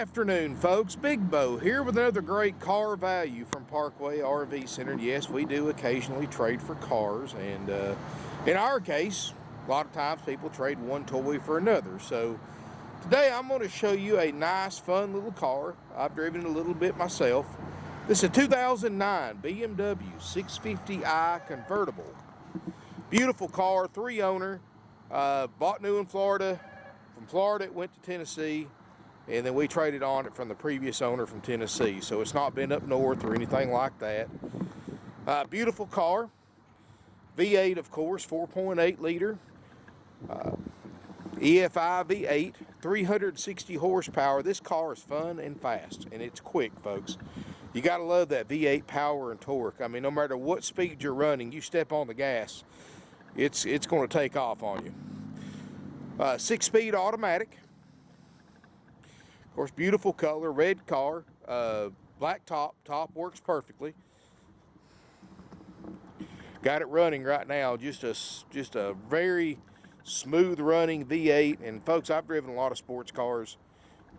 afternoon, folks. Big Bo here with another great car value from Parkway RV Center. Yes, we do occasionally trade for cars, and in our case, a lot of times people trade one toy for another. So today I'm going to show you a nice, fun little car. I've driven it a little bit myself. This is a 2009 BMW 650i Convertible. Beautiful car, 3-owner. Bought new in Florida. From Florida, it went to Tennessee. And then we traded on it from the previous owner from Tennessee. So it's not been up north or anything like that. Beautiful car. V8, of course, 4.8 liter. EFI V8, 360 horsepower. This car is fun and fast, and it's quick, folks. You got to love that V8 power and torque. I mean, no matter what speed you're running, you step on the gas, it's going to take off on you. 6-speed automatic. Of course, beautiful color, red car, black top. Top works perfectly. Got it running right now. Just a very smooth running V8. And folks, I've driven a lot of sports cars.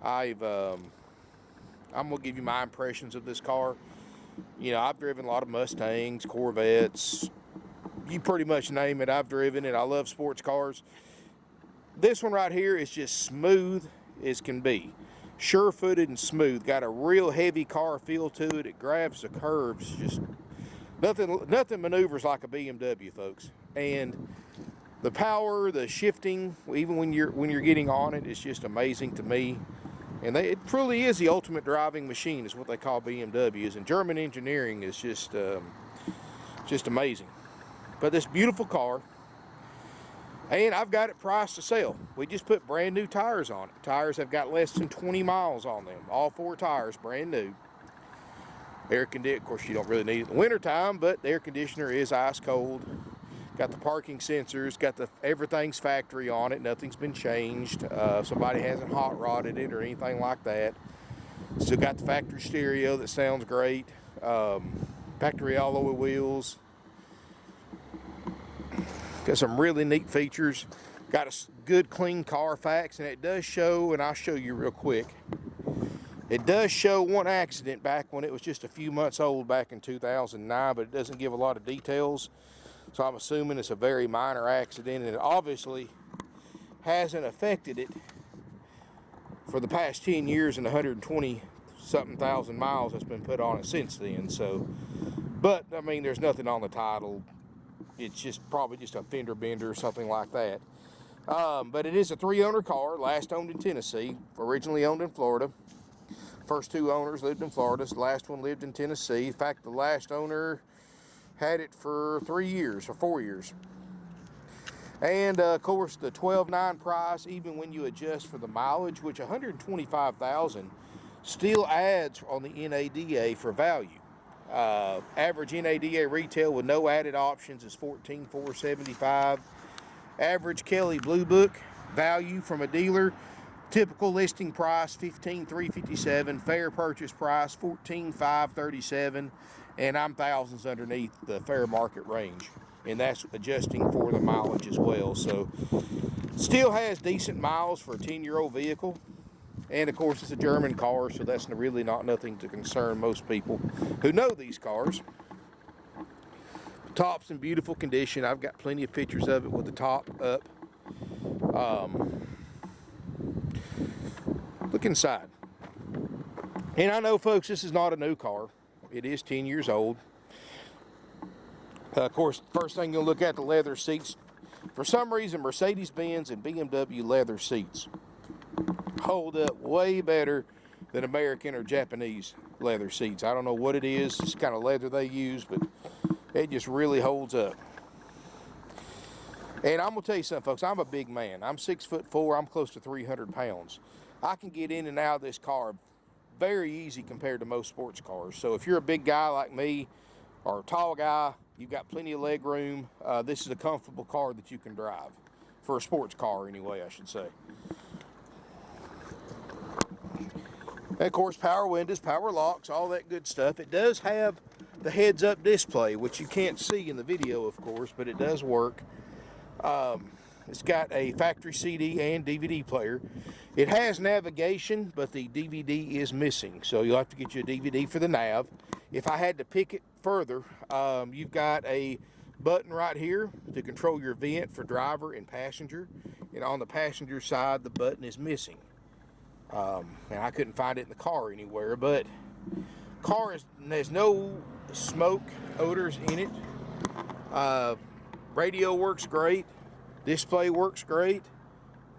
I'm gonna give you my impressions of this car. You know, I've driven a lot of Mustangs, Corvettes. You pretty much name it, I've driven it. I love sports cars. This one right here is just smooth as can be. Sure-footed and smooth. Got a real heavy car feel to it. It grabs the curves. Just nothing maneuvers like a BMW, folks. And the power, the shifting, even when you're getting on it, is just amazing to me. And it truly is the ultimate driving machine, is what they call BMWs. And German engineering is just amazing. But this beautiful car. And I've got it priced to sell. We just put brand new tires on it. Tires have got less than 20 miles on them. All 4 tires, brand new. Air conditioner, of course you don't really need it in the winter time, but the air conditioner is ice cold. Got the parking sensors, got everything's factory on it. Nothing's been changed. Somebody hasn't hot rodded it or anything like that. Still got the factory stereo that sounds great. Factory alloy wheels. Got some really neat features. Got a good clean Carfax, and it does show, and I'll show you real quick. It does show one accident back when it was just a few months old back in 2009, but it doesn't give a lot of details. So I'm assuming it's a very minor accident, and it obviously hasn't affected it for the past 10 years and 120-something thousand miles that's been put on it since then. So, but I mean, there's nothing on the title. It's probably just a fender bender or something like that. But it is a 3-owner car, last owned in Tennessee, originally owned in Florida. First 2 owners lived in Florida. The last one lived in Tennessee. In fact, the last owner had it for 3 years or 4 years. And of course, the $12,900 price, even when you adjust for the mileage, which $125,000 still adds on the NADA for value. Average NADA retail with no added options is $14,475. Average Kelly Blue Book value from a dealer, typical listing price $15,357. Fair purchase price $14,537, and I'm thousands underneath the fair market range, and that's adjusting for the mileage as well. So still has decent miles for a 10-year-old vehicle. And of course, it's a German car, so that's really nothing to concern most people who know these cars. The top's in beautiful condition. I've got plenty of pictures of it with the top up. Look inside. And I know, folks, this is not a new car. It is 10 years old. Of course, first thing you'll look at, the leather seats. For some reason, Mercedes-Benz and BMW leather seats hold up way better than American or Japanese leather seats. I don't know what it is. It's kind of leather they use, but it just really holds up. And I'm going to tell you something, folks. I'm a big man. I'm 6'4". I'm close to 300 pounds. I can get in and out of this car very easy compared to most sports cars. So if you're a big guy like me or a tall guy, you've got plenty of leg room. This is a comfortable car that you can drive. For a sports car anyway, I should say. And of course, power windows, power locks, all that good stuff. It does have the heads-up display, which you can't see in the video, of course, but it does work. It's got a factory CD and DVD player. It has navigation, but the DVD is missing, so you'll have to get you a DVD for the nav. If I had to pick it further, you've got a button right here to control your vent for driver and passenger, and on the passenger side the button is missing. And I couldn't find it in the car anywhere, but there's no smoke odors in it. Radio works great, display works great.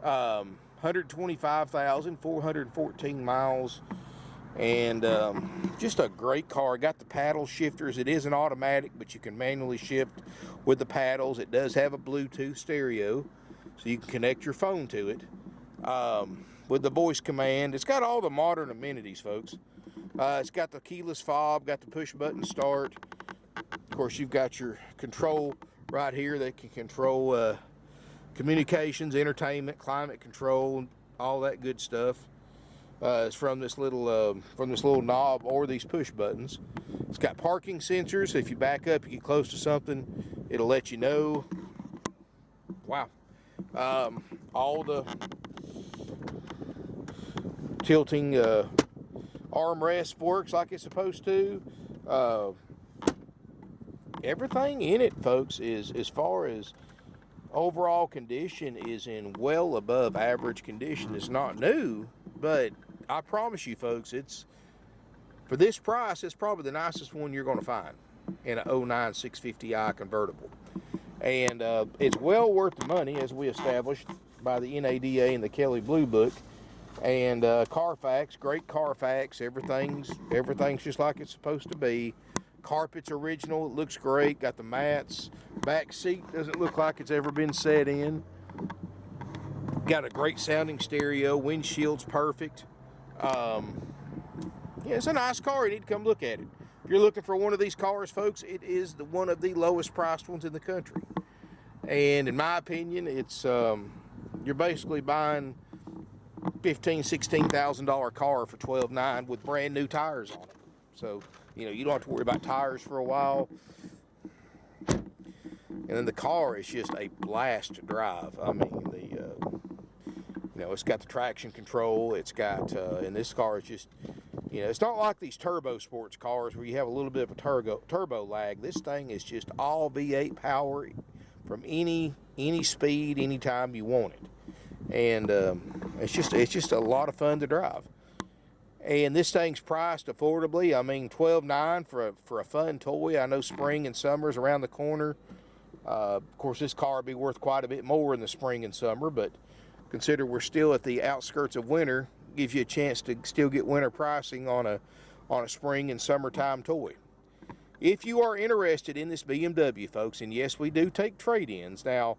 125,414 miles, and just a great car. Got the paddle shifters. It is an automatic, but you can manually shift with the paddles. It does have a Bluetooth stereo, so you can connect your phone to it with the voice command. It's got all the modern amenities, folks. It's got the keyless fob, got the push button start. Of course, you've got your control right here that can control communications, entertainment, climate control, all that good stuff. It's from this little knob or these push buttons. It's got parking sensors. If you back up, you get close to something, it'll let you know. Wow. All the tilting armrest works like it's supposed to. Everything in it, folks, is, as far as overall condition, is in well above average condition. It's not new, but I promise you, folks, it's, for this price, it's probably the nicest one you're going to find in an 09 650i convertible. And it's well worth the money, as we established by the NADA and the Kelley Blue Book. And Carfax, great Carfax. Everything's just like it's supposed to be. Carpet's original. It looks great. Got the mats. Back seat doesn't look like it's ever been set in. Got a great sounding stereo. Windshield's perfect. Yeah, it's a nice car. You need to come look at it. If you're looking for one of these cars, folks, it is one of the lowest priced ones in the country. And in my opinion, it's you're basically buying $15,000, $16,000 car for $12,900 with brand new tires on it. So, you know, you don't have to worry about tires for a while. And then the car is just a blast to drive. I mean, you know, it's got the traction control. It's got, and this car is just, you know, it's not like these turbo sports cars where you have a little bit of a turbo lag. This thing is just all V8 power from any speed, anytime you want it. And it's just a lot of fun to drive. And this thing's priced affordably. I mean, $12,900 for a fun toy. I know spring and summer is around the corner. Of course, this car will be worth quite a bit more in the spring and summer, but consider we're still at the outskirts of winter. Gives you a chance to still get winter pricing on a spring and summertime toy. If you are interested in this BMW, folks, and yes, we do take trade-ins. Now,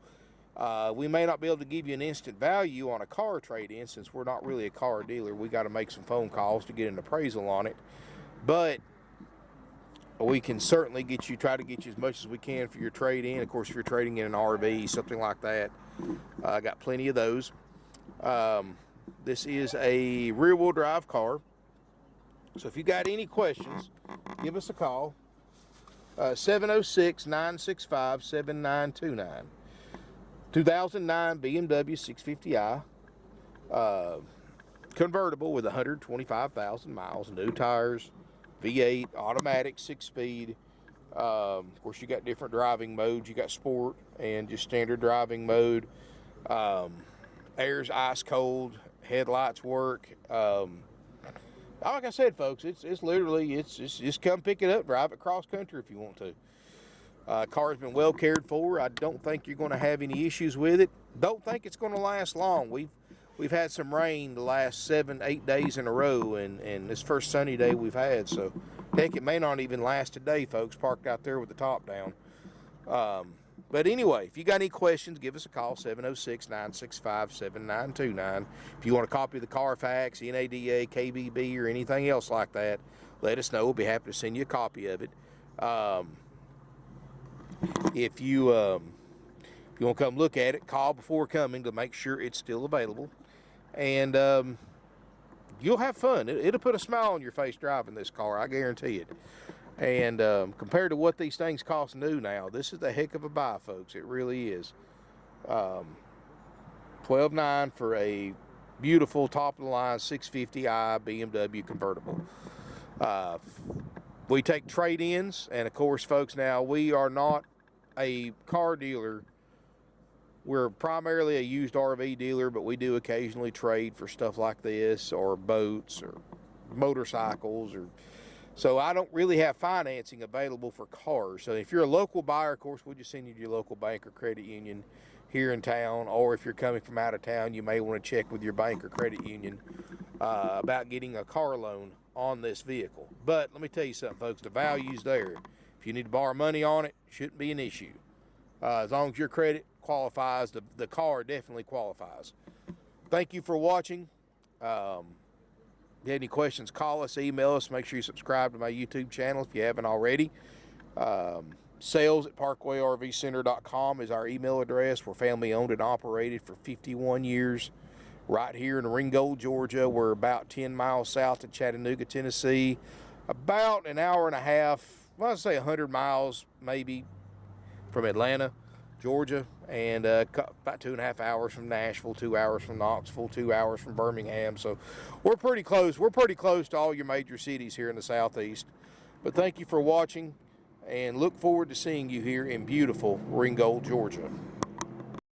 we may not be able to give you an instant value on a car trade-in since we're not really a car dealer. We got to make some phone calls to get an appraisal on it. But we can certainly try to get you as much as we can for your trade-in. Of course, if you're trading in an RV, something like that, I got plenty of those. This is a rear-wheel drive car. So if you got any questions, give us a call. 706-965-7929. 2009 BMW 650i. Convertible with 125,000 miles, new tires, V8, automatic, 6-speed. Of course, you got different driving modes. You got sport and just standard driving mode. Air's ice cold. Headlights work. Like I said, folks, it's literally just come pick it up, drive it cross country if you want to. Car's been well cared for. I don't think you're going to have any issues with it. Don't think it's going to last long. We've had some rain the last 7-8 days in a row, and this first sunny day we've had. So, heck, it may not even last a day, folks, parked out there with the top down. But anyway, if you got any questions, give us a call, 706-965-7929. If you want a copy of the Carfax, NADA, KBB, or anything else like that, let us know. We'll be happy to send you a copy of it. If you want to come look at it, call before coming to make sure it's still available. And you'll have fun. It'll put a smile on your face driving this car, I guarantee it. And compared to what these things cost new now, this is a heck of a buy, folks. It really is. $12,900 for a beautiful top of the line 650i BMW convertible. We take trade-ins, and of course, folks, now we are not a car dealer. We're primarily a used RV dealer, but we do occasionally trade for stuff like this, or boats, or motorcycles, or so I don't really have financing available for cars. So if you're a local buyer, of course, we'll just send you to your local bank or credit union here in town, or if you're coming from out of town, you may want to check with your bank or credit union about getting a car loan on this vehicle. But let me tell you something, folks, the value's there. If you need to borrow money on it, shouldn't be an issue. As long as your credit qualifies, the car definitely qualifies. Thank you for watching. If you have any questions, call us, email us. Make sure you subscribe to my YouTube channel if you haven't already. Sales@parkway-rv-center.com is our email address. We're family owned and operated for 51 years right here in Ringgold, Georgia. We're about 10 miles south of Chattanooga, Tennessee. About an hour and a half, well, I'd say 100 miles maybe from Atlanta, Georgia, and about 2.5 hours from Nashville, 2 hours from Knoxville, 2 hours from Birmingham. So we're pretty close. We're pretty close to all your major cities here in the Southeast. But thank you for watching, and look forward to seeing you here in beautiful Ringgold, Georgia.